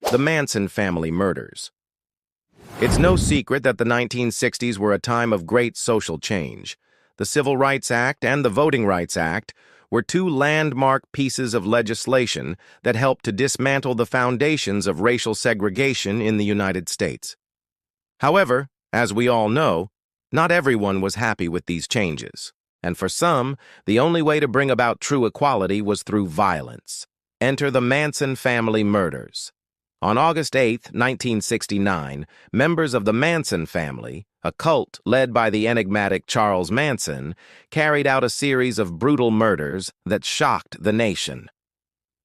The Manson Family Murders. It's no secret that the 1960s were a time of great social change. The Civil Rights Act and the Voting Rights Act were two landmark pieces of legislation that helped to dismantle the foundations of racial segregation in the United States. However, as we all know, not everyone was happy with these changes, and for some, the only way to bring about true equality was through violence. Enter the Manson family murders. On August 8, 1969, members of the Manson family, a cult led by the enigmatic Charles Manson, carried out a series of brutal murders that shocked the nation.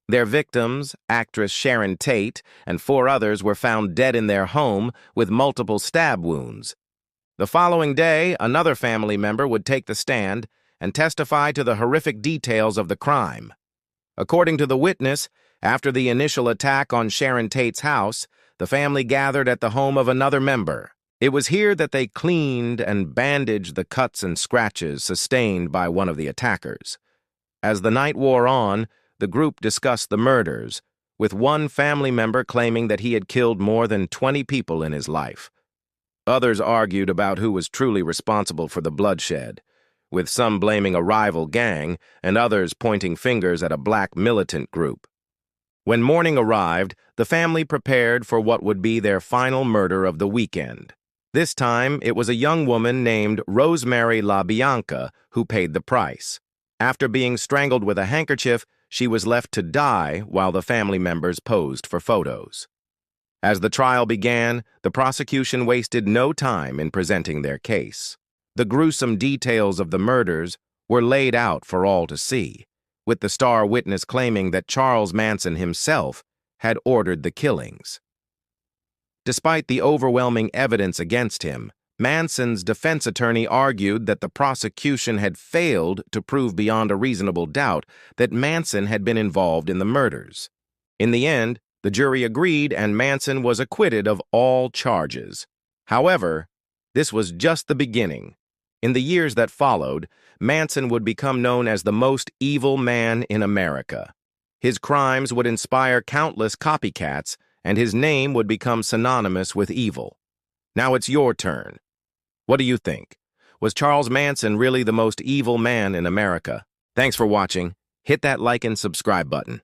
Their victims, actress Sharon Tate, and 4 others were found dead in their home with multiple stab wounds. The following day, another family member would take the stand and testify to the horrific details of the crime. According to the witness, after the initial attack on Sharon Tate's house, the family gathered at the home of another member. It was here that they cleaned and bandaged the cuts and scratches sustained by one of the attackers. As the night wore on, the group discussed the murders, with one family member claiming that he had killed more than 20 people in his life. Others argued about who was truly responsible for the bloodshed, with some blaming a rival gang and others pointing fingers at a black militant group. When morning arrived, the family prepared for what would be their final murder of the weekend. This time, it was a young woman named Tate-LaBianca who paid the price. After being strangled with a handkerchief, she was left to die while the family members posed for photos. As the trial began, the prosecution wasted no time in presenting their case. The gruesome details of the murders were laid out for all to see, with the star witness claiming that Charles Manson himself had ordered the killings. Despite the overwhelming evidence against him, Manson's defense attorney argued that the prosecution had failed to prove beyond a reasonable doubt that Manson had been involved in the murders. In the end, the jury agreed and Manson was acquitted of all charges. However, this was just the beginning. In the years that followed, Manson would become known as the most evil man in America. His crimes would inspire countless copycats, and his name would become synonymous with evil. Now it's your turn. What do you think? Was Charles Manson really the most evil man in America? Thanks for watching. Hit that like and subscribe button.